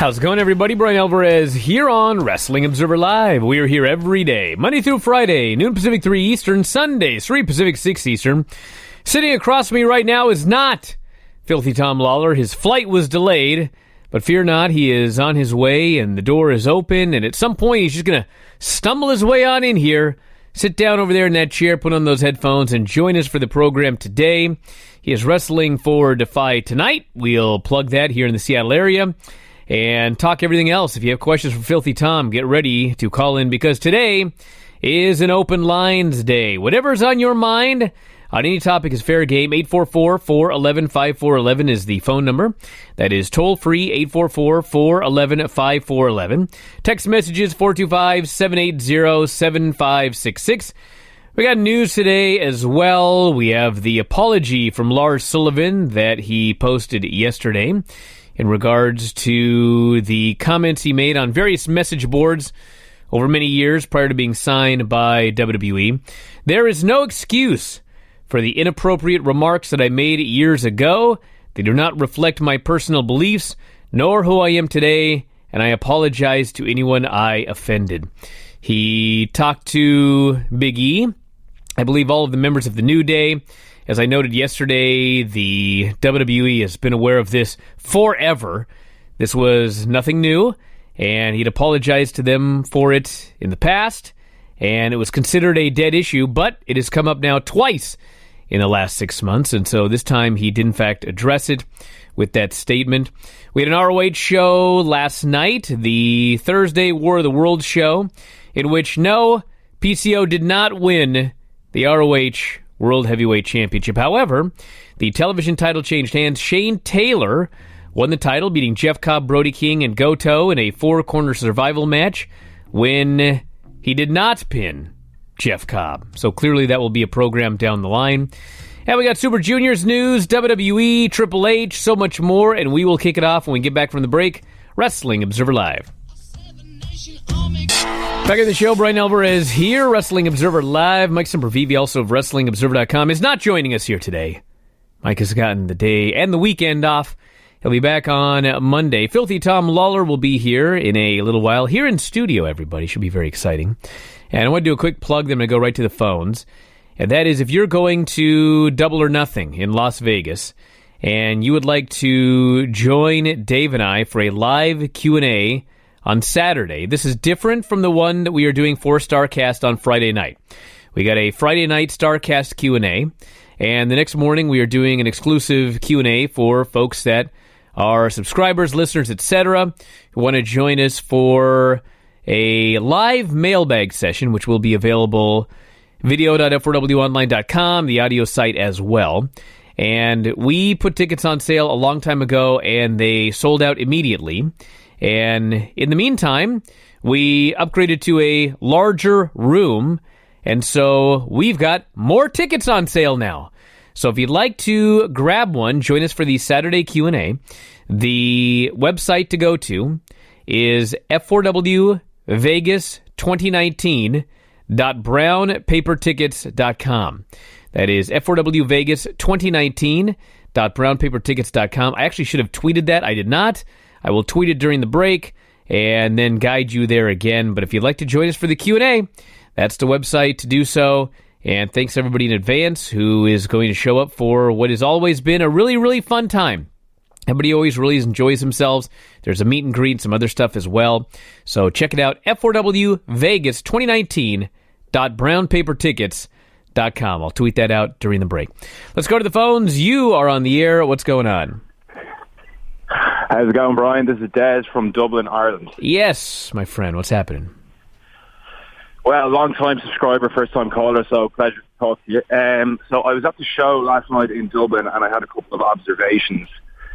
How's it going, everybody? Bryan Alvarez here on Wrestling Observer Live. We are here every day, Monday through Friday, noon Pacific, 3 Eastern, Sundays, 3 Pacific, 6 Eastern. Sitting across from me right now is not Filthy Tom Lawlor. His flight was delayed, but fear not, he is on his way, and the door is open, and at some point he's just going to stumble his way on in here, sit down over there in that chair, put on those headphones, and join us for the program today. He is wrestling for Defy tonight. We'll plug that here in the Seattle area and talk everything else. If you have questions for Filthy Tom, get ready to call in, because today is an open lines day. Whatever's on your mind on any topic is fair game. 844-411-5411 is the phone number. That is toll-free, 844-411-5411. Text messages, 425-780-7566. We got news today as well. We have the apology from Lars Sullivan that he posted yesterday in regards to the comments he made on various message boards over many years prior to being signed by WWE. There is no excuse for the inappropriate remarks that I made years ago. They do not reflect my personal beliefs, nor who I am today, and I apologize to anyone I offended. He talked to Big E, I believe all of the members of the New Day. As I noted yesterday, the WWE has been aware of this forever. This was nothing new, and he'd apologized to them for it in the past, and it was considered a dead issue, but it has come up now twice in the last 6 months, and so this time he did in fact address it with that statement. We had an ROH show last night, the Thursday War of the Worlds show, in which no, PCO did not win the ROH World Heavyweight Championship. However, the television title changed hands. Shane Taylor won the title, beating Jeff Cobb, Brody King, and Goto in a four-corner survival match when he did not pin Jeff Cobb. So clearly that will be a program down the line. And we got Super Juniors news, WWE, Triple H, so much more, and we will kick it off when we get back from the break. Wrestling Observer Live. Back in the show, Bryan Alvarez here, Wrestling Observer Live. Mike Sempervive, also of WrestlingObserver.com, is not joining us here today. Mike has gotten the day and the weekend off. He'll be back on Monday. Filthy Tom Lawlor will be here in a little while. Here in studio, everybody. Should be very exciting. And I want to do a quick plug, then I'm going to go right to the phones. And that is, if you're going to Double or Nothing in Las Vegas, and you would like to join Dave and I for a live Q&A on Saturday. This is different from the one that we are doing for StarCast on Friday night. We got a Friday night StarCast Q&A, and the next morning we are doing an exclusive Q&A for folks that are subscribers, listeners, etc., who want to join us for a live mailbag session, which will be available video.f4wonline.com, the audio site as well. And we put tickets on sale a long time ago, and they sold out immediately. And in the meantime, we upgraded to a larger room, and so we've got more tickets on sale now. So if you'd like to grab one, join us for the Saturday Q&A. The website to go to is f4wvegas2019.brownpapertickets.com. That is f4wvegas2019.brownpapertickets.com. I actually should have tweeted that. I did not. I will tweet it during the break and then guide you there again. But if you'd like to join us for the Q&A, that's the website to do so. And thanks everybody in advance who is going to show up for what has always been a really, really fun time. Everybody always really enjoys themselves. There's a meet and greet and some other stuff as well. So check it out, f4wvegas2019.brownpapertickets.com. I'll tweet that out during the break. Let's go to the phones. You are on the air. What's going on? How's it going, Bryan? This is Des from Dublin, Ireland. Yes, my friend. What's happening? Well, long-time subscriber, first-time caller, so pleasure to talk to you. So I was at the show last night in Dublin, and I had a couple of observations.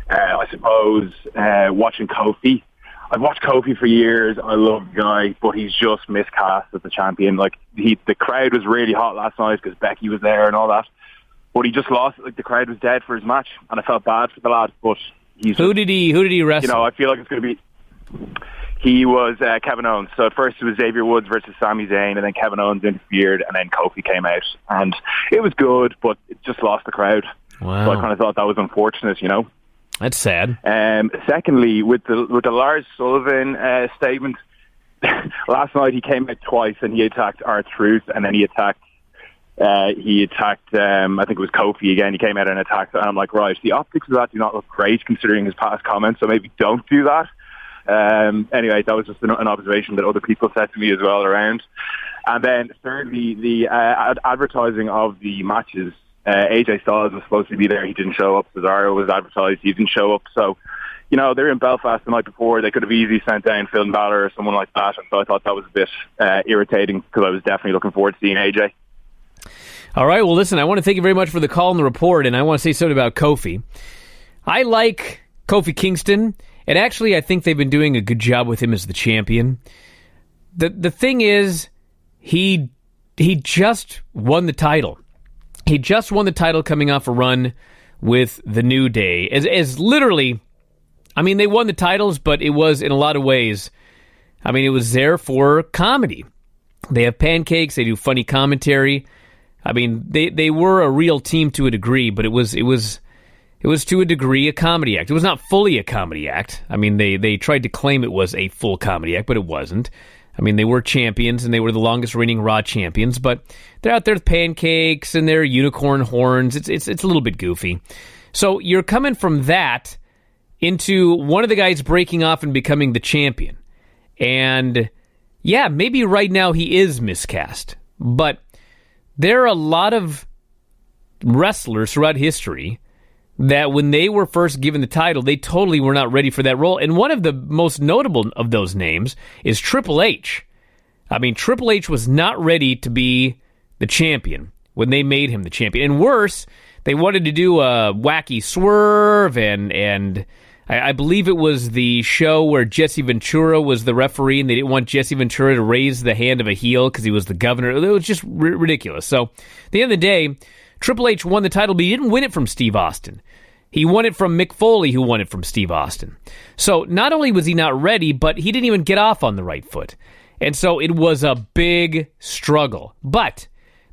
I suppose, watching Kofi. I've watched Kofi for years. I love the guy, but he's just miscast as the champion. Like, the crowd was really hot last night because Becky was there and all that. But he just lost. Like, the crowd was dead for his match, and I felt bad for the lad, but Who did he wrestle? You know, I feel like it's going to be... He was Kevin Owens. So at first it was Xavier Woods versus Sami Zayn, and then Kevin Owens interfered, and then Kofi came out. And it was good, but it just lost the crowd. Wow. So I kind of thought that was unfortunate, you know? That's sad. Secondly, with the Lars Sullivan statement, last night he came out twice and he attacked R-Truth, and then he attacked I think it was Kofi again. He came out and attacked, and I'm like, right, the optics of that do not look great considering his past comments, so maybe don't do that. Anyway, that was just an observation that other people said to me as well around. And then thirdly, the advertising of the matches. AJ Styles was supposed to be there. He didn't show up. Cesaro was advertised. He didn't show up. So, they're in Belfast the night before. They could have easily sent down Finn Balor or someone like that. And so I thought that was a bit irritating because I was definitely looking forward to seeing AJ. All right, well, listen, I want to thank you very much for the call and the report, and I want to say something about Kofi. I like Kofi Kingston, and actually I think they've been doing a good job with him as the champion. The thing is, he just won the title. He just won the title coming off a run with the New Day. As literally, they won the titles, but it was, in a lot of ways, it was there for comedy. They have pancakes, they do funny commentary. They were a real team to a degree, but it was to a degree a comedy act. It was not fully a comedy act. They tried to claim it was a full comedy act, but it wasn't. They were champions, and they were the longest reigning Raw champions, but they're out there with pancakes and their unicorn horns. It's a little bit goofy. So you're coming from that into one of the guys breaking off and becoming the champion. And yeah, maybe right now he is miscast, but there are a lot of wrestlers throughout history that when they were first given the title, they totally were not ready for that role. And one of the most notable of those names is Triple H. Triple H was not ready to be the champion when they made him the champion. And worse, they wanted to do a wacky swerve, and I believe it was the show where Jesse Ventura was the referee, and they didn't want Jesse Ventura to raise the hand of a heel because he was the governor. It was just ridiculous. So at the end of the day, Triple H won the title, but he didn't win it from Steve Austin. He won it from Mick Foley, who won it from Steve Austin. So not only was he not ready, but he didn't even get off on the right foot. And so it was a big struggle. But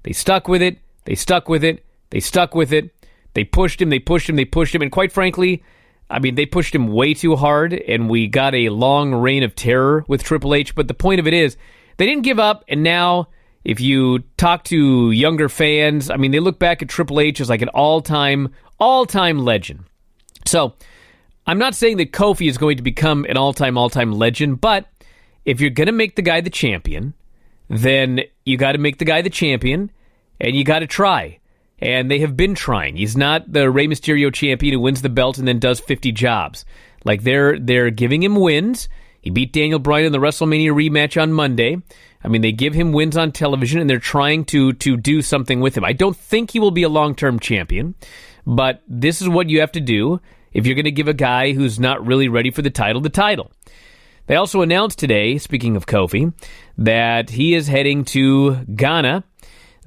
they stuck with it. They stuck with it. They stuck with it. They pushed him. They pushed him. They pushed him. And quite frankly, they pushed him way too hard, and we got a long reign of terror with Triple H. But the point of it is, they didn't give up, and now if you talk to younger fans, they look back at Triple H as like an all-time legend. So I'm not saying that Kofi is going to become an all-time legend, but if you're going to make the guy the champion, then you got to make the guy the champion, and you got to try. And they have been trying. He's not the Rey Mysterio champion who wins the belt and then does 50 jobs. Like, they're giving him wins. He beat Daniel Bryan in the WrestleMania rematch on Monday. They give him wins on television, and they're trying to do something with him. I don't think he will be a long-term champion, but this is what you have to do if you're going to give a guy who's not really ready for the title. They also announced today, speaking of Kofi, that he is heading to Ghana.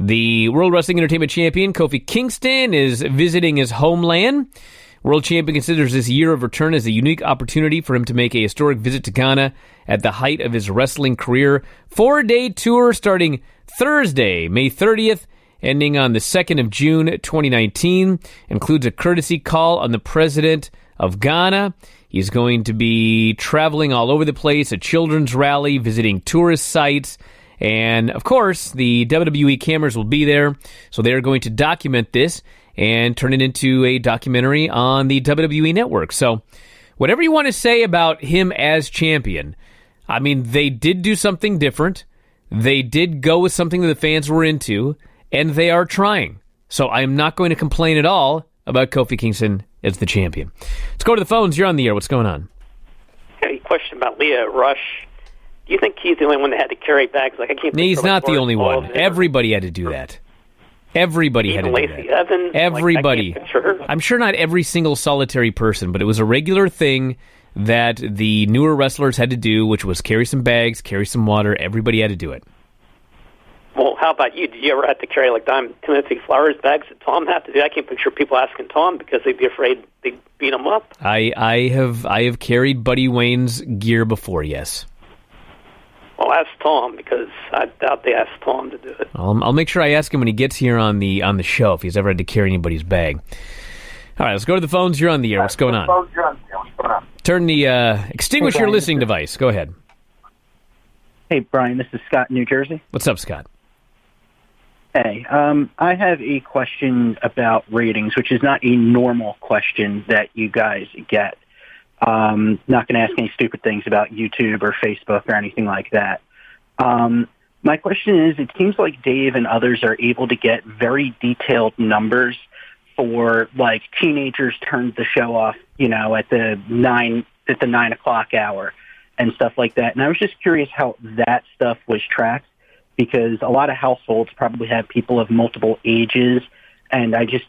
The World Wrestling Entertainment Champion, Kofi Kingston, is visiting his homeland. World Champion considers this year of return as a unique opportunity for him to make a historic visit to Ghana at the height of his wrestling career. 4-day tour starting Thursday, May 30th, ending on the 2nd of June 2019. Includes a courtesy call on the president of Ghana. He's going to be traveling all over the place, a children's rally, visiting tourist sites. And, of course, the WWE cameras will be there, so they're going to document this and turn it into a documentary on the WWE Network. So, whatever you want to say about him as champion, they did do something different. They did go with something that the fans were into, and they are trying. So, I'm not going to complain at all about Kofi Kingston as the champion. Let's go to the phones. You're on the air. What's going on? A question about Leah Rush. Do you think he's the only one that had to carry bags? He's not the only one. Everybody had to do that. Everybody had to do that. Evans, everybody. I'm sure not every single solitary person, but it was a regular thing that the newer wrestlers had to do, which was carry some bags, carry some water. Everybody had to do it. Well, how about you? Did you ever have to carry Timothy Flowers bags that Tom had to do? I can't picture people asking Tom because they'd be afraid they'd beat him up. I have carried Buddy Wayne's gear before, yes. Well, ask Tom, because I doubt they asked Tom to do it. I'll make sure I ask him when he gets here on the show if he's ever had to carry anybody's bag. All right, let's go to the phones. You're on the air. What's going on? Turn the extinguish your listening device. Go ahead. Hey, Brian, this is Scott in New Jersey. What's up, Scott? Hey, I have a question about ratings, which is not a normal question that you guys get. Not going to ask any stupid things about YouTube or Facebook or anything like that. My question is, it seems like Dave and others are able to get very detailed numbers for, like, teenagers turned the show off, at the 9 o'clock hour and stuff like that. And I was just curious how that stuff was tracked, because a lot of households probably have people of multiple ages, and I just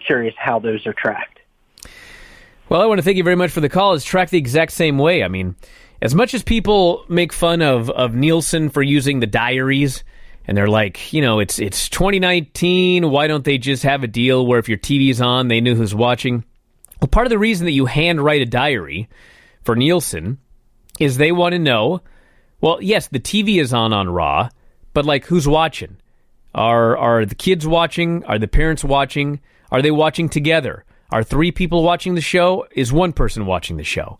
curious how those are tracked. Well, I want to thank you very much for the call. It's tracked the exact same way. I mean, as much as people make fun of Nielsen for using the diaries, and they're like, it's 2019, why don't they just have a deal where if your TV's on, they know who's watching? Well, part of the reason that you handwrite a diary for Nielsen is they want to know, well, yes, the TV is on Raw, but, like, who's watching? Are the kids watching? Are the parents watching? Are they watching together? Are 3 people watching the show? Is 1 person watching the show?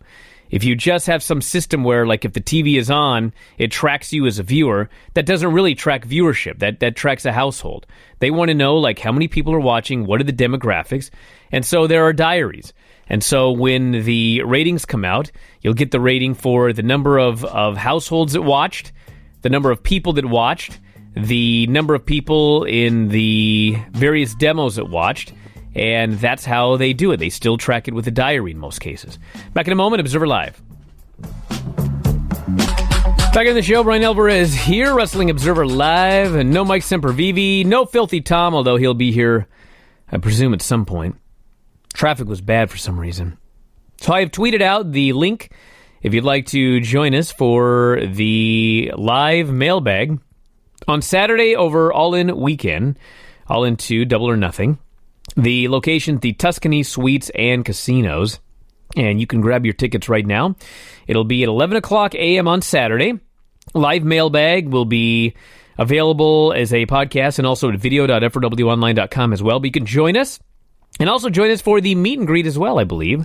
If you just have some system where, like, if the TV is on, it tracks you as a viewer, that doesn't really track viewership. That tracks a household. They want to know, like, how many people are watching, what are the demographics, and so there are diaries. And so when the ratings come out, you'll get the rating for the number of households that watched, the number of people that watched, the number of people in the various demos that watched, and that's how they do it. They still track it with a diary in most cases. Back in a moment, Observer Live. Back on the show, Bryan Alvarez here, Wrestling Observer Live, and no Mike Sempervive, no Filthy Tom, although he'll be here, I presume, at some point. Traffic was bad for some reason. So I have tweeted out the link if you'd like to join us for the live mailbag on Saturday over All In Weekend, All In 2, Double or Nothing. The location, the Tuscany Suites and Casinos, and you can grab your tickets right now. It'll be at 11 o'clock a.m. on Saturday. Live mailbag will be available as a podcast and also at video.f4wonline.com as well. But you can join us. And also join us for the meet and greet as well, I believe.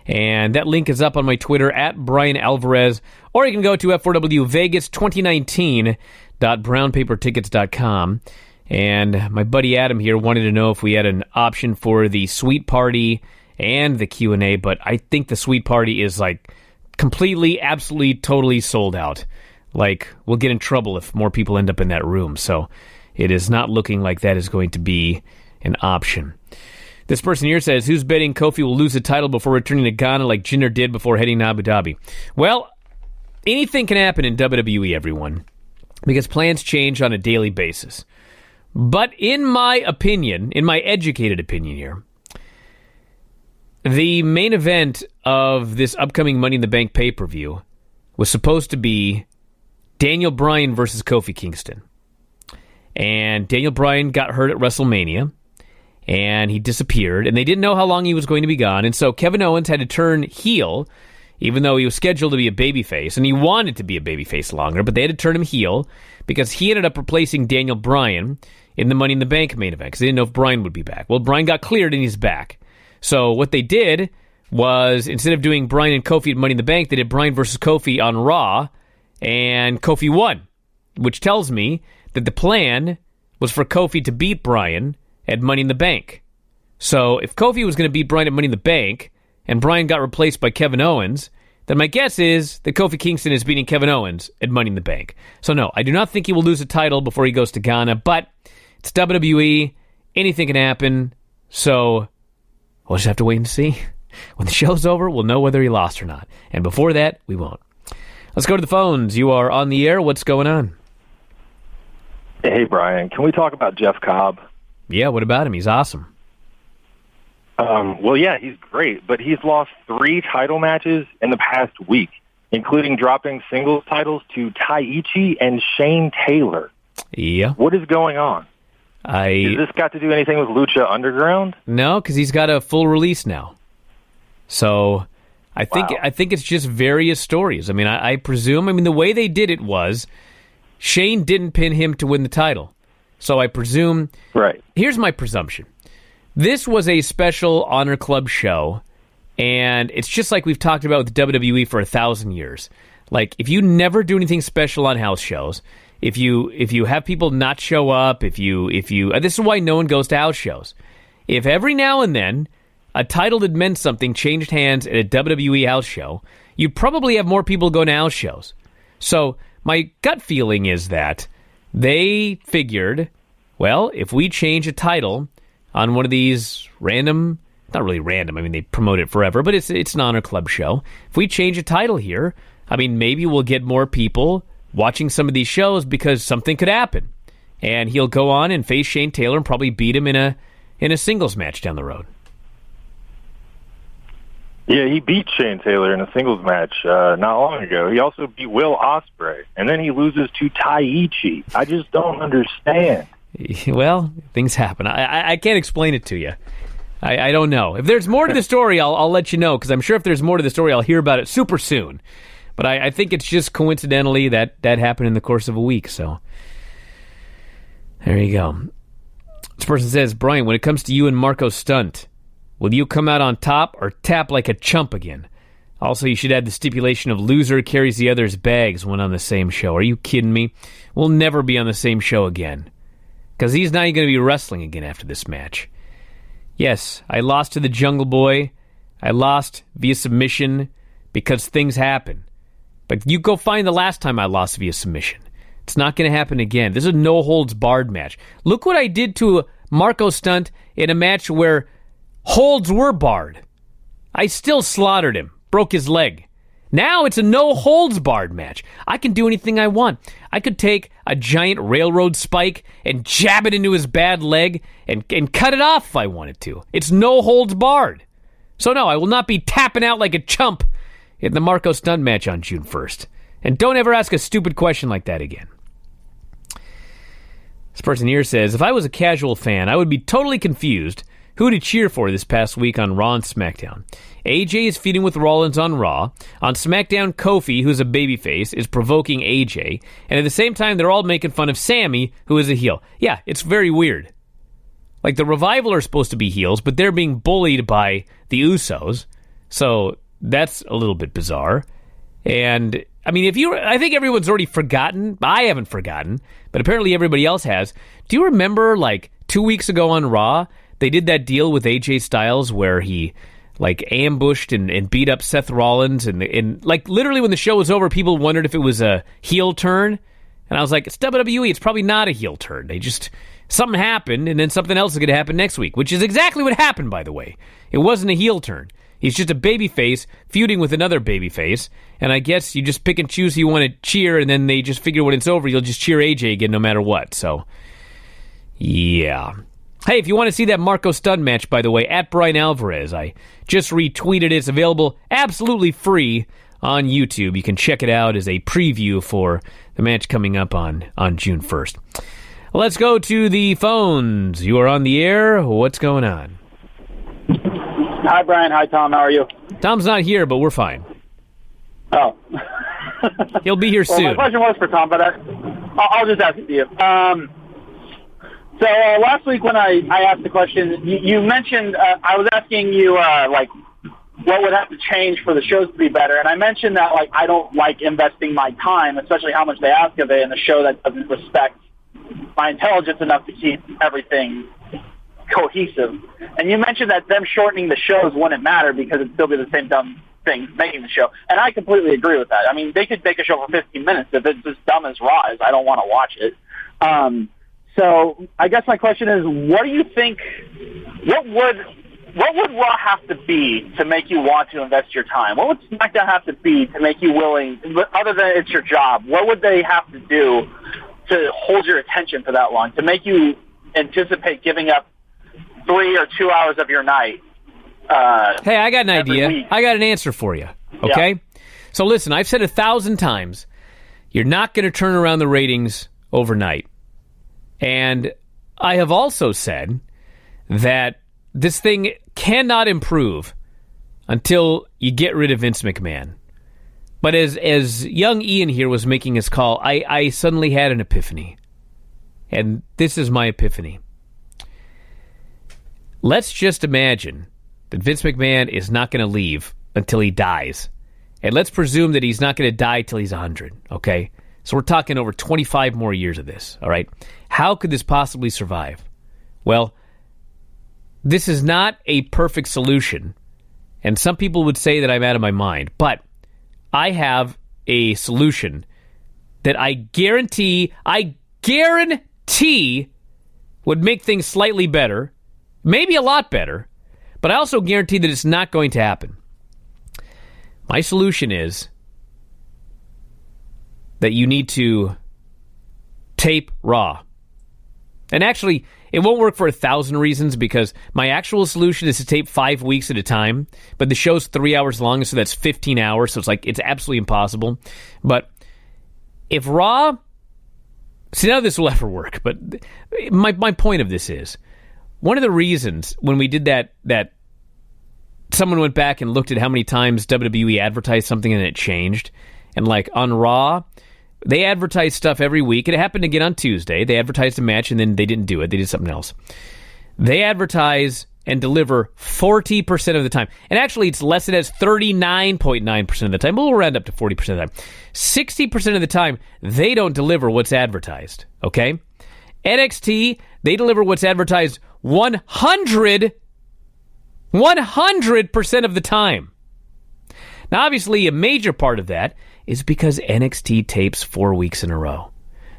And that link is up on my Twitter, at Bryan Alvarez. Or you can go to F4WVegas2019.brownpapertickets.com. And my buddy Adam here wanted to know if we had an option for the suite party and the Q&A. But I think the suite party is, like, completely, absolutely, totally sold out. Like, we'll get in trouble if more people end up in that room. So it is not looking like that is going to be an option. This person here says, who's betting Kofi will lose the title before returning to Ghana like Jinder did before heading to Abu Dhabi? Well, anything can happen in WWE, everyone, because plans change on a daily basis. But in my opinion, in my educated opinion here, the main event of this upcoming Money in the Bank pay-per-view was supposed to be Daniel Bryan versus Kofi Kingston. And Daniel Bryan got hurt at WrestleMania, and he disappeared, and they didn't know how long he was going to be gone, and so Kevin Owens had to turn heel, even though he was scheduled to be a babyface, and he wanted to be a babyface longer, but they had to turn him heel, because he ended up replacing Daniel Bryan in the Money in the Bank main event, because they didn't know if Bryan would be back. Well, Bryan got cleared, and he's back. So what they did was, instead of doing Bryan and Kofi at Money in the Bank, they did Bryan versus Kofi on Raw, and Kofi won, which tells me that the plan was for Kofi to beat Bryan at Money in the Bank. So if Kofi was going to beat Bryan at Money in the Bank, and Bryan got replaced by Kevin Owens, then my guess is that Kofi Kingston is beating Kevin Owens at Money in the Bank. So no, I do not think he will lose the title before he goes to Ghana, but it's WWE. Anything can happen. So we'll just have to wait and see. When the show's over, we'll know whether he lost or not. And before that, we won't. Let's go to the phones. You are on the air. What's going on? Hey, Brian. Can we talk about Jeff Cobb? Yeah, what about him? He's awesome. Well, yeah, he's great, but he's lost 3 title matches in the past week, including dropping singles titles to Taichi and Shane Taylor. Yeah. What is going on? Has this got to do anything with Lucha Underground? No, because he's got a full release now. So I think it's just various stories. I mean, I presume, the way they did it was Shane didn't pin him to win the title. So I presume... Right. Here's my presumption. This was a special Honor Club show, and it's just like we've talked about with WWE for 1,000 years. Like, if you never do anything special on house shows, if you have people not show up, if you this is why no one goes to house shows. If every now and then a title that meant something changed hands at a WWE house show, you'd probably have more people go to house shows. So my gut feeling is that they figured, well, if we change a title on one of these random, not really random, I mean, they promote it forever, but it's an Honor Club show. If we change a title here, I mean, maybe we'll get more people watching some of these shows because something could happen. And he'll go on and face Shane Taylor and probably beat him in a singles match down the road. Yeah, he beat Shane Taylor in a singles match not long ago. He also beat Will Ospreay, and then he loses to Taichi. I just don't understand. Well, things happen. I can't explain it to you. I don't know. If there's more to the story, I'll let you know, because I'm sure if there's more to the story, I'll hear about it super soon. But I think it's just coincidentally that happened in the course of a week, so there you go. This person says, Bryan, when it comes to you and Marco Stunt, will you come out on top or tap like a chump again? Also, you should add the stipulation of loser carries the other's bags when on the same show. Are you kidding me? We'll never be on the same show again. Because he's not even going to be wrestling again after this match. Yes, I lost to the Jungle Boy. I lost via submission because things happen. But you go find the last time I lost via submission. It's not going to happen again. This is a no-holds-barred match. Look what I did to Marco Stunt in a match where holds were barred. I still slaughtered him, broke his leg. Now it's a no-holds-barred match. I can do anything I want. I could take a giant railroad spike and jab it into his bad leg and cut it off if I wanted to. It's no-holds-barred. So no, I will not be tapping out like a chump in the Marco Stunt match on June 1st. And don't ever ask a stupid question like that again. This person here says, if I was a casual fan, I would be totally confused who to cheer for this past week on Raw and SmackDown. AJ is feuding with Rollins on Raw. On SmackDown, Kofi, who's a babyface, is provoking AJ. And at the same time, they're all making fun of Sammy, who is a heel. Yeah, it's very weird. Like, the Revival are supposed to be heels, but they're being bullied by the Usos. So that's a little bit bizarre. And, I mean, I think everyone's already forgotten. I haven't forgotten, but apparently everybody else has. Do you remember, like, 2 weeks ago on Raw, they did that deal with AJ Styles where he, like, ambushed and beat up Seth Rollins, and like, literally when the show was over, people wondered if it was a heel turn, and I was like, it's WWE, it's probably not a heel turn. Something happened, and then something else is going to happen next week, which is exactly what happened, by the way. It wasn't a heel turn. He's just a babyface feuding with another babyface, and I guess you just pick and choose who you want to cheer, and then they just figure when it's over, you'll just cheer AJ again no matter what, so yeah. Hey, if you want to see that Marco Stunt match, by the way, at Bryan Alvarez, I just retweeted it. It's available absolutely free on YouTube. You can check it out as a preview for the match coming up on June 1st. Let's go to the phones. You are on the air. What's going on? Hi, Bryan. Hi, Tom. How are you? Tom's not here, but we're fine. Oh. He'll be here soon. My question was for Tom, but I'll just ask it to you. So last week when I asked the question, you mentioned, I was asking you, like, what would have to change for the shows to be better? And I mentioned that, like, I don't like investing my time, especially how much they ask of it, in a show that doesn't respect my intelligence enough to keep everything cohesive. And you mentioned that them shortening the shows wouldn't matter because it'd still be the same dumb thing making the show. And I completely agree with that. I mean, they could make a show for 15 minutes. If it's as dumb as Raw is, I don't want to watch it. So I guess my question is, what do you think, what would Raw have to be to make you want to invest your time? What would SmackDown have to be to make you willing, other than it's your job, what would they have to do to hold your attention for that long, to make you anticipate giving up 3 or 2 hours of your night? Hey, I got an idea. Week? I got an answer for you, okay? Yeah. So listen, I've said 1,000 times, you're not going to turn around the ratings overnight. And I have also said that this thing cannot improve until you get rid of Vince McMahon. But as young Ian here was making his call, I suddenly had an epiphany. And this is my epiphany. Let's just imagine that Vince McMahon is not going to leave until he dies. And let's presume that he's not going to die till he's 100, okay? So we're talking over 25 more years of this, all right? How could this possibly survive? Well, this is not a perfect solution, and some people would say that I'm out of my mind, but I have a solution that I guarantee would make things slightly better, maybe a lot better, but I also guarantee that it's not going to happen. My solution is that you need to tape Raw. And actually, it won't work for 1,000 reasons, because my actual solution is to tape 5 weeks at a time, but the show's 3 hours long, so that's 15 hours, so it's absolutely impossible. But if Raw... See, none of this will ever work, but my point of this is, one of the reasons when we did that someone went back and looked at how many times WWE advertised something and it changed. And like on Raw, they advertised stuff every week. It happened again on Tuesday. They advertised a match and then they didn't do it. They did something else. They advertise and deliver 40% of the time. And actually, it's less than 39.9% of the time. But we'll round up to 40% of the time. 60% of the time, they don't deliver what's advertised. Okay? NXT, they deliver what's advertised 100% of the time. Now, obviously, a major part of that is because NXT tapes 4 weeks in a row.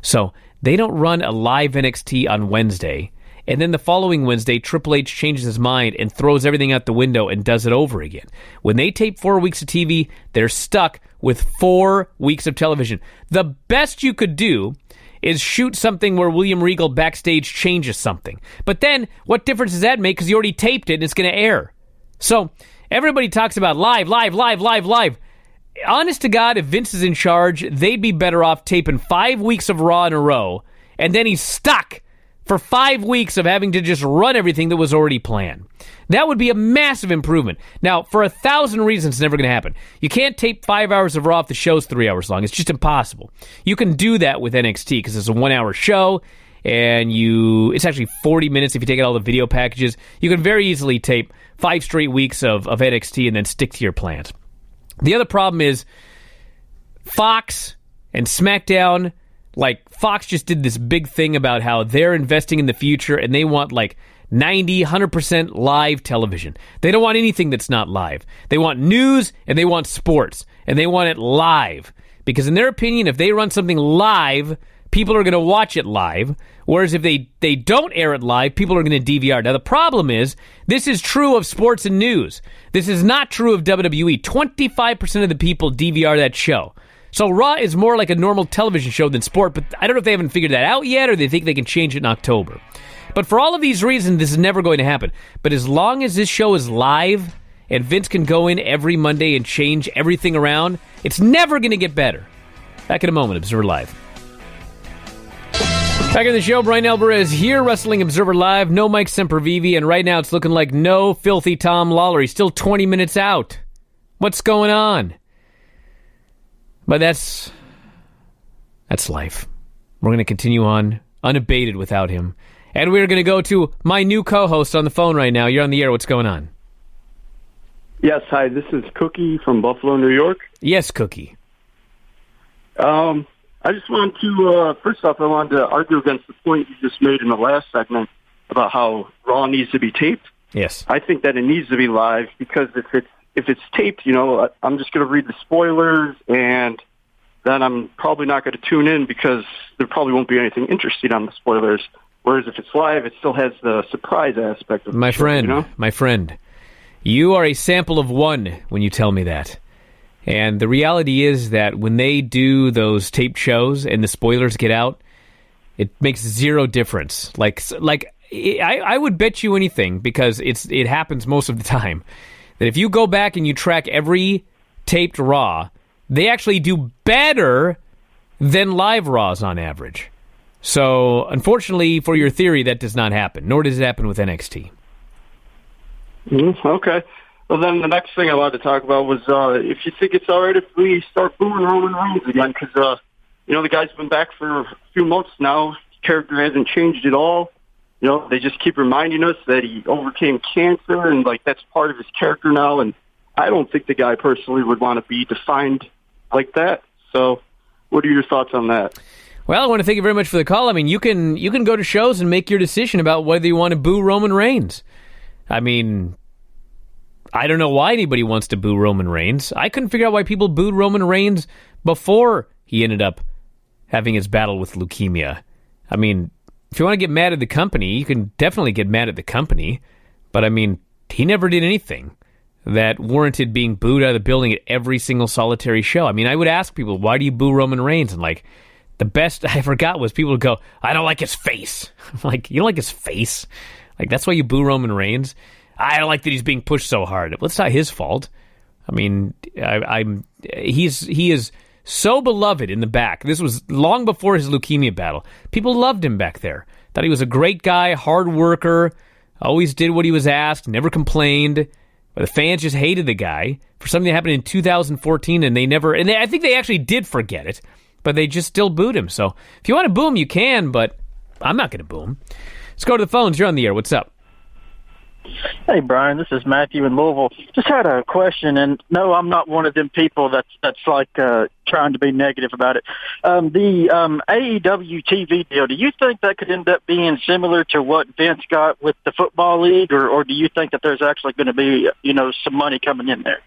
So they don't run a live NXT on Wednesday, and then the following Wednesday, Triple H changes his mind and throws everything out the window and does it over again. When they tape 4 weeks of TV, they're stuck with 4 weeks of television. The best you could do is shoot something where William Regal backstage changes something. But then, what difference does that make? Because you already taped it and it's going to air. So, everybody talks about live. Honest to God, if Vince is in charge, they'd be better off taping 5 weeks of Raw in a row, and then he's stuck for 5 weeks of having to just run everything that was already planned. That would be a massive improvement. Now, for 1,000 reasons, it's never going to happen. You can't tape 5 hours of Raw if the show's 3 hours long. It's just impossible. You can do that with NXT because it's a 1 hour show, and it's actually 40 minutes if you take out all the video packages. You can very easily tape 5 straight weeks of NXT and then stick to your plans. The other problem is Fox and SmackDown. Like, Fox just did this big thing about how they're investing in the future and they want like 90, 100% live television. They don't want anything that's not live. They want news and they want sports and they want it live. Because in their opinion, if they run something live, people are going to watch it live. Whereas if they don't air it live, people are going to DVR. Now, the problem is, this is true of sports and news. This is not true of WWE. 25% of the people DVR that show. So Raw is more like a normal television show than sport, but I don't know if they haven't figured that out yet or they think they can change it in October. But for all of these reasons, this is never going to happen. But as long as this show is live and Vince can go in every Monday and change everything around, it's never going to get better. Back in a moment, Observer Live. Back in the show, Bryan Alvarez here, Wrestling Observer Live. No Mike Sempervive, and right now it's looking like no filthy Tom Lawlor. He's still 20 minutes out. What's going on? But that's life. We're going to continue on unabated without him. And we're going to go to my new co-host on the phone right now. You're on the air. What's going on? Yes, hi. This is Cookie from Buffalo, New York. Yes, Cookie. I just wanted to, first off, I wanted to argue against the point you just made in the last segment about how Raw needs to be taped. Yes. I think that it needs to be live because if it's taped, I'm just going to read the spoilers and then I'm probably not going to tune in because there probably won't be anything interesting on the spoilers. Whereas if it's live, it still has the surprise aspect of the show, My friend, you are a sample of one when you tell me that. And the reality is that when they do those taped shows and the spoilers get out, it makes zero difference. I would bet you anything, because it happens most of the time, that if you go back and you track every taped Raw, they actually do better than live Raws on average. So, unfortunately, for your theory, that does not happen, nor does it happen with NXT. Okay. Well, then the next thing I wanted to talk about was if you think it's all right if we start booing Roman Reigns again, because, the guy's been back for a few months now. His character hasn't changed at all. you know, they just keep reminding us that he overcame cancer and, like, that's part of his character now. And I don't think the guy personally would want to be defined like that. So what are your thoughts on that? Well, I want to thank you very much for the call. I mean, you can go to shows and make your decision about whether you want to boo Roman Reigns. I mean, I don't know why anybody wants to boo Roman Reigns. I couldn't figure out why people booed Roman Reigns before he ended up having his battle with leukemia. I mean, if you want to get mad at the company, you can definitely get mad at the company. But, I mean, he never did anything that warranted being booed out of the building at every single solitary show. I mean, I would ask people, why do you boo Roman Reigns? And, like, the best I ever got was people would go, I don't like his face. I'm like, you don't like his face? Like, that's why you boo Roman Reigns? I don't like that he's being pushed so hard. Well, it's not his fault. I mean, he is so beloved in the back. This was long before his leukemia battle. People loved him back there. Thought he was a great guy, hard worker, always did what he was asked, never complained. But the fans just hated the guy for something that happened in 2014, and I think they actually did forget it, but they just still booed him. So if you want to boo him, you can, but I'm not going to boo him. Let's go to the phones. You're on the air. What's up? Hey, Bryan, this is Matthew in Louisville. Just had a question, and no, I'm not one of them people that's like trying to be negative about it. The AEW TV deal, do you think that could end up being similar to what Vince got with the Football League, or do you think that there's actually going to be, you know, some money coming in there?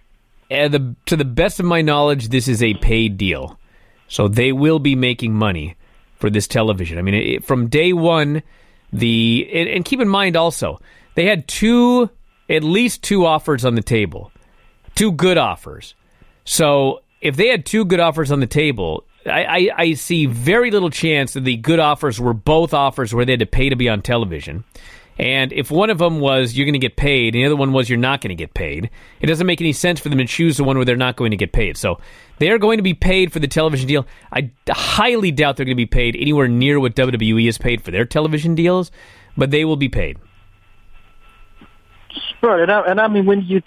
To the best of my knowledge, this is a paid deal. So they will be making money for this television. I mean, from day one, and keep in mind also, they had at least two offers on the table. Two good offers. So if they had two good offers on the table, I see very little chance that the good offers were both offers where they had to pay to be on television. And if one of them was you're going to get paid, and the other one was you're not going to get paid, it doesn't make any sense for them to choose the one where they're not going to get paid. So they're going to be paid for the television deal. I highly doubt they're going to be paid anywhere near what WWE is paid for their television deals, but they will be paid. Right, and I mean, when you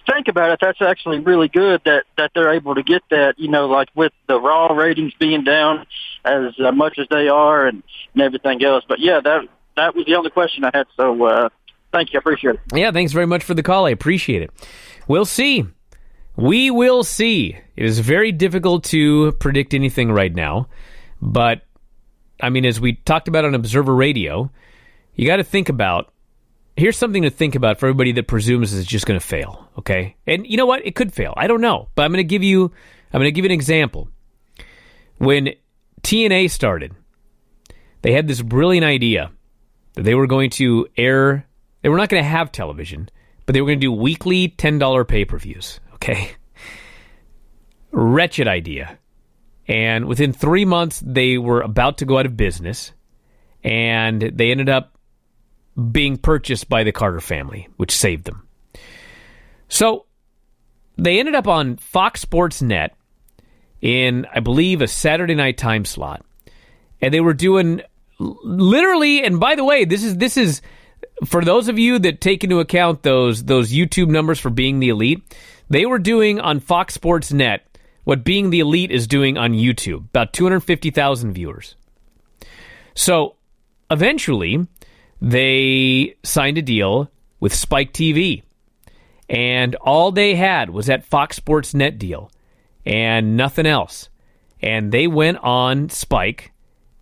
think about it, that's actually really good that they're able to get that, you know, like with the Raw ratings being down as much as they are and everything else. But yeah, that was the only question I had. So thank you, I appreciate it. Yeah, thanks very much for the call. I appreciate it. We'll see. We will see. It is very difficult to predict anything right now, but I mean, as we talked about on Observer Radio, you got to think about. Here's something to think about for everybody that presumes it's just going to fail, okay? And you know what? It could fail. I don't know. But I'm going to give you an example. When TNA started, they had this brilliant idea that they were going to air, they were not going to have television, but they were going to do weekly $10 pay-per-views, okay? Wretched idea. And within 3 months, they were about to go out of business, and they ended up being purchased by the Carter family, which saved them. So they ended up on Fox Sports Net in, I believe, a Saturday night time slot. And they were doing literally, and by the way, this is for those of you that take into account those YouTube numbers for Being the Elite, they were doing on Fox Sports Net what Being the Elite is doing on YouTube, about 250,000 viewers. So eventually, they signed a deal with Spike TV, and all they had was that Fox Sports Net deal and nothing else. And they went on Spike,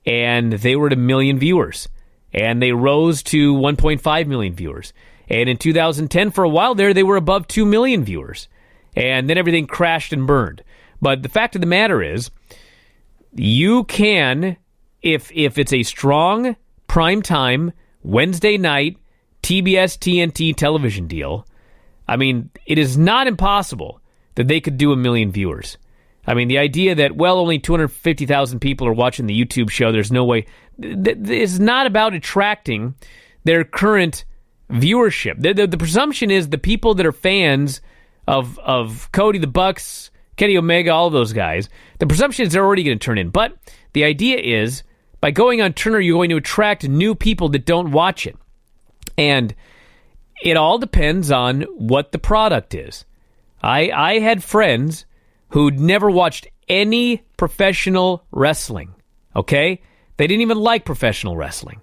and they were at 1 million viewers, and they rose to 1.5 million viewers. And in 2010, for a while there, they were above 2 million viewers. And then everything crashed and burned. But the fact of the matter is, you can, if it's a strong primetime Wednesday night TBS TNT television deal, I mean, it is not impossible that they could do 1 million viewers. I mean, the idea that, well, only 250,000 people are watching the YouTube show, there's no way. It's not about attracting their current viewership. The presumption is the people that are fans of Cody, the Bucks, Kenny Omega, all those guys, the presumption is they're already going to turn in. But the idea is, by going on Turner, you're going to attract new people that don't watch it. And it all depends on what the product is. I had friends who'd never watched any professional wrestling, okay? They didn't even like professional wrestling.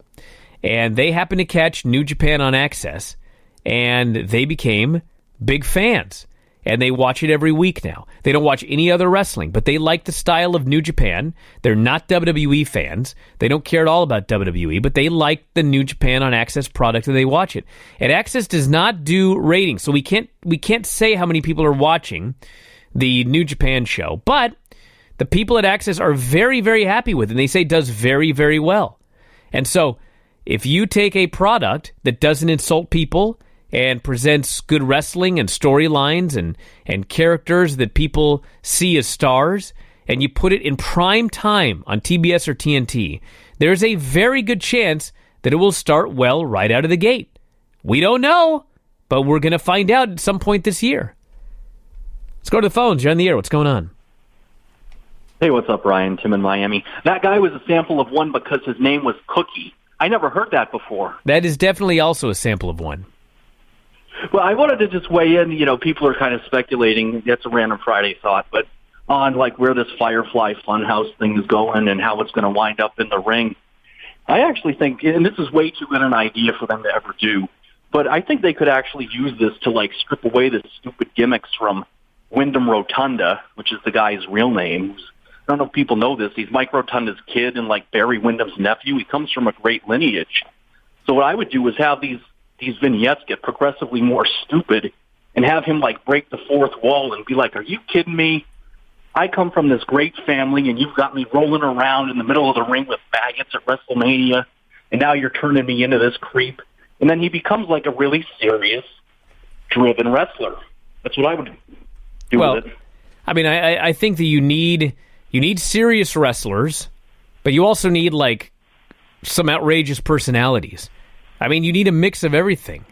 and they happened to catch New Japan on Access, and they became big fans. And they watch it every week now. They don't watch any other wrestling, but they like the style of New Japan. They're not WWE fans. They don't care at all about WWE, but they like the New Japan on Access product and they watch it. And Access does not do ratings, so we can't say how many people are watching the New Japan show. But the people at Access are very, very happy with it, and they say it does very, very well. And so if you take a product that doesn't insult people and presents good wrestling and storylines and characters that people see as stars, and you put it in prime time on TBS or TNT, there's a very good chance that it will start well right out of the gate. We don't know, but we're going to find out at some point this year. Let's go to the phones. You're on the air. What's going on? Hey, what's up, Ryan? Tim in Miami. That guy was a sample of one because his name was Cookie. I never heard that before. That is definitely also a sample of one. Well, I wanted to just weigh in. You know, people are kind of speculating. That's a random Friday thought, but on like where this Firefly Funhouse thing is going and how it's going to wind up in the ring. I actually think, and this is way too good an idea for them to ever do, but I think they could actually use this to like strip away the stupid gimmicks from Wyndham Rotunda, which is the guy's real name. I don't know if people know this. He's Mike Rotunda's kid and like Barry Wyndham's nephew. He comes from a great lineage. So what I would do is have these vignettes get progressively more stupid and have him like break the fourth wall and be like, are you kidding me? I come from this great family and you've got me rolling around in the middle of the ring with maggots at WrestleMania and now you're turning me into this creep. And then he becomes like a really serious, driven wrestler. That's what I would do with it. I mean, I think that you need serious wrestlers, but you also need like some outrageous personalities. I mean, you need a mix of everything.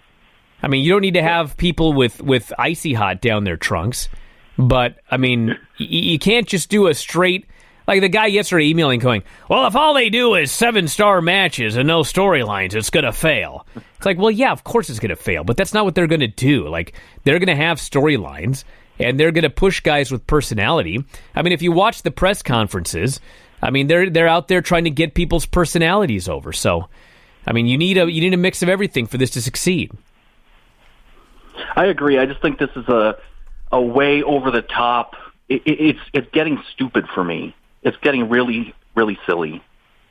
I mean, you don't need to have people with Icy Hot down their trunks, but, I mean, you can't just do a straight... Like the guy yesterday emailing going, well, if all they do is 7-star matches and no storylines, it's going to fail. It's like, well, yeah, of course it's going to fail, but that's not what they're going to do. Like, they're going to have storylines, and they're going to push guys with personality. I mean, if you watch the press conferences, I mean, they're out there trying to get people's personalities over, so... I mean, you need a mix of everything for this to succeed. I agree. I just think this is a way over the top. It's getting stupid for me. It's getting really, really silly.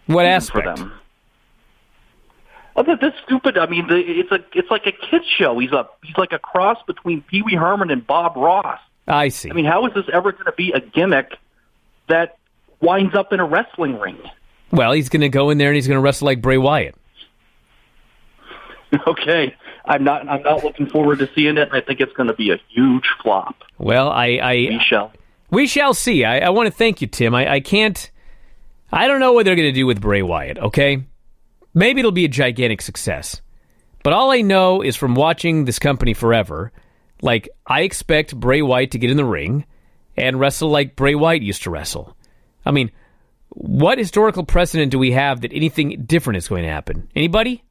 What aspect? For them. This stupid. I mean, it's like a kids show. He's like a cross between Pee Wee Herman and Bob Ross. I see. I mean, how is this ever going to be a gimmick that winds up in a wrestling ring? Well, he's going to go in there and he's going to wrestle like Bray Wyatt. Okay, I'm not looking forward to seeing it. I think it's going to be a huge flop. Well, we shall see. I want to thank you, Tim. I don't know what they're going to do with Bray Wyatt. Okay, maybe it'll be a gigantic success, but all I know is from watching this company forever, like I expect Bray Wyatt to get in the ring and wrestle like Bray Wyatt used to wrestle. I mean, what historical precedent do we have that anything different is going to happen? Anybody?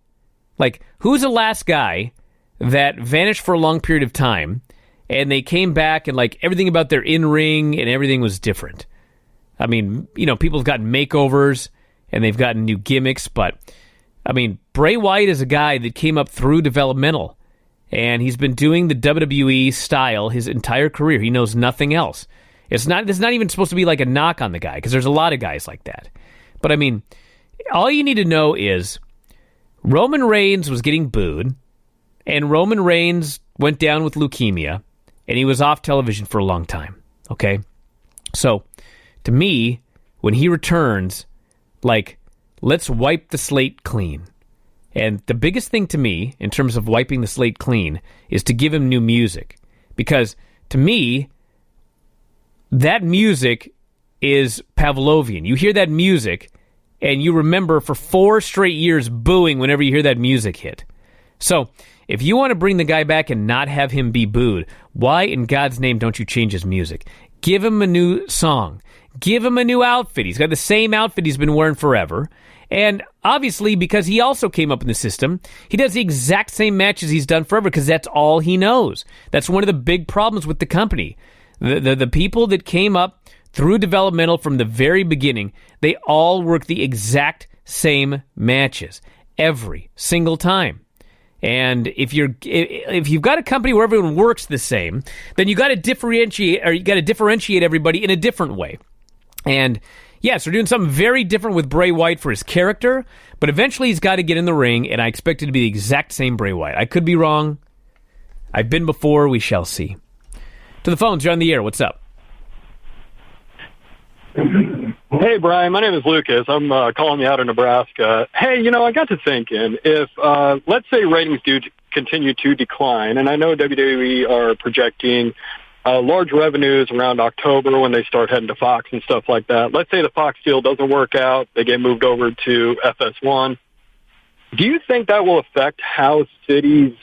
Like, who's the last guy that vanished for a long period of time, and they came back and, like, everything about their in-ring and everything was different? I mean, you know, people have gotten makeovers, and they've gotten new gimmicks, but, I mean, Bray Wyatt is a guy that came up through developmental, and he's been doing the WWE style his entire career. He knows nothing else. This is not even supposed to be like a knock on the guy, because there's a lot of guys like that. But, I mean, all you need to know is... Roman Reigns was getting booed, and Roman Reigns went down with leukemia, and he was off television for a long time, okay? So, to me, when he returns, like, let's wipe the slate clean. And the biggest thing to me, in terms of wiping the slate clean, is to give him new music. Because, to me, that music is Pavlovian. You hear that music... and you remember for 4 straight years booing whenever you hear that music hit. So, if you want to bring the guy back and not have him be booed, why in God's name don't you change his music? Give him a new song. Give him a new outfit. He's got the same outfit he's been wearing forever. And obviously, because he also came up in the system, he does the exact same matches he's done forever because that's all he knows. That's one of the big problems with the company. The people that came up through developmental from the very beginning, they all work the exact same matches. every single time. And if you've got a company where everyone works the same, then you got to differentiate everybody in a different way. And yes, we're doing something very different with Bray Wyatt for his character, but eventually he's got to get in the ring, and I expect it to be the exact same Bray Wyatt. I could be wrong. I've been before. We shall see. To the phones, you're on the air. What's up? Hey, Brian, my name is Lucas. I'm calling you out of Nebraska. Hey, I got to thinking, if, let's say ratings do continue to decline, and I know WWE are projecting large revenues around October when they start heading to Fox and stuff like that. Let's say the Fox deal doesn't work out, they get moved over to FS1. Do you think that will affect how cities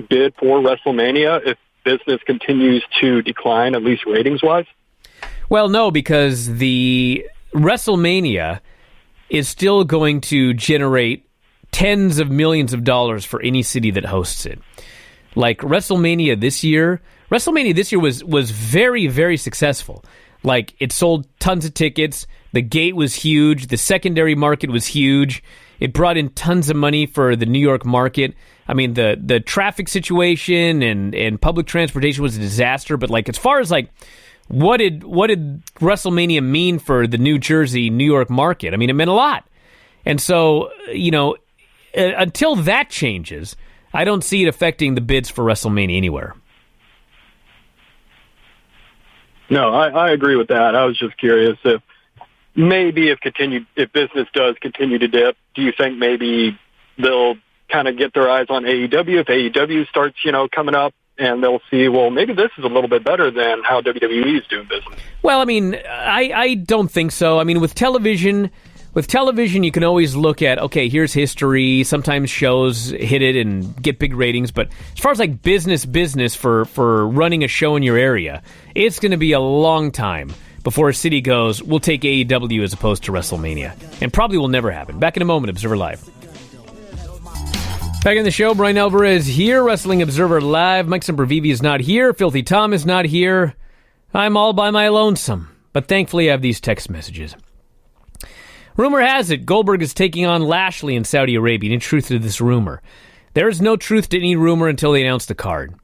bid for WrestleMania if business continues to decline, at least ratings-wise? Well, no, because the WrestleMania is still going to generate tens of millions of dollars for any city that hosts it. Like WrestleMania this year was very, very successful. Like, it sold tons of tickets. The gate was huge. The secondary market was huge. It brought in tons of money for the New York market. I mean, the traffic situation and public transportation was a disaster. But, like, as far as, like, what did WrestleMania mean for the New Jersey, New York market? I mean, it meant a lot. And so, until that changes, I don't see it affecting the bids for WrestleMania anywhere. No, I agree with that. I was just curious if business does continue to dip, do you think maybe they'll kind of get their eyes on AEW if AEW starts, coming up? And they'll see, well, maybe this is a little bit better than how WWE is doing business. Well, I mean, I don't think so. I mean, with television, you can always look at, okay, here's history. Sometimes shows hit it and get big ratings. But as far as like business for running a show in your area, it's going to be a long time before a city goes, we'll take AEW as opposed to WrestleMania. And probably will never happen. Back in a moment, Observer Live. Back in the show, Bryan Alvarez here, Wrestling Observer Live. Mike Sempervive is not here. Filthy Tom is not here. I'm all by my lonesome. But thankfully, I have these text messages. Rumor has it, Goldberg is taking on Lashley in Saudi Arabia. Any truth to this rumor? There is no truth to any rumor until they announce the card.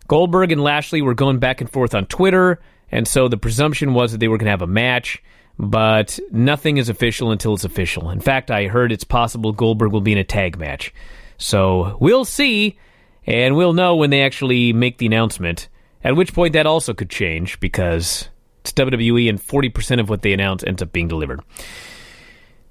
Goldberg and Lashley were going back and forth on Twitter, and so the presumption was that they were going to have a match, but nothing is official until it's official. In fact, I heard it's possible Goldberg will be in a tag match. So we'll see, and we'll know when they actually make the announcement, at which point that also could change, because it's WWE and 40% of what they announce ends up being delivered.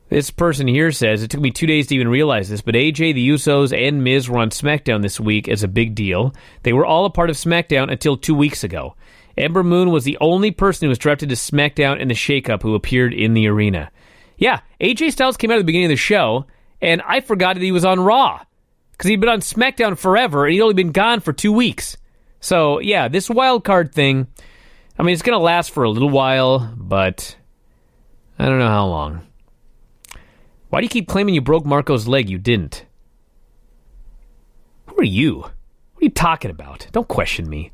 This person here says, it took me 2 days to even realize this, but AJ, the Usos, and Miz were on SmackDown this week as a big deal. They were all a part of SmackDown until 2 weeks ago. Ember Moon was the only person who was drafted to SmackDown in the shakeup who appeared in the arena. Yeah, AJ Styles came out at the beginning of the show, and I forgot that he was on Raw. Because he'd been on SmackDown forever, and he'd only been gone for 2 weeks. So, yeah, this wild card thing, I mean, it's going to last for a little while, but I don't know how long. Why do you keep claiming you broke Marco's leg? You didn't. Who are you? What are you talking about? Don't question me.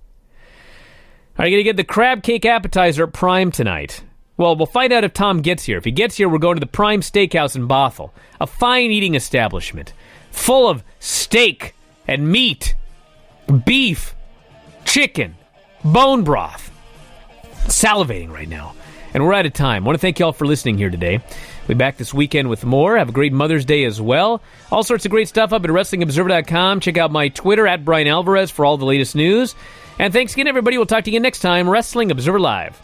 Are you going to get the crab cake appetizer at Prime tonight? Well, we'll find out if Tom gets here. If he gets here, we're going to the Prime Steakhouse in Bothell, a fine eating establishment full of steak and meat, beef, chicken, bone broth. Salivating right now. And we're out of time. I want to thank you all for listening here today. We'll be back this weekend with more. Have a great Mother's Day as well. All sorts of great stuff up at WrestlingObserver.com. Check out my Twitter at Bryan Alvarez for all the latest news. And thanks again, everybody. We'll talk to you next time. Wrestling Observer Live.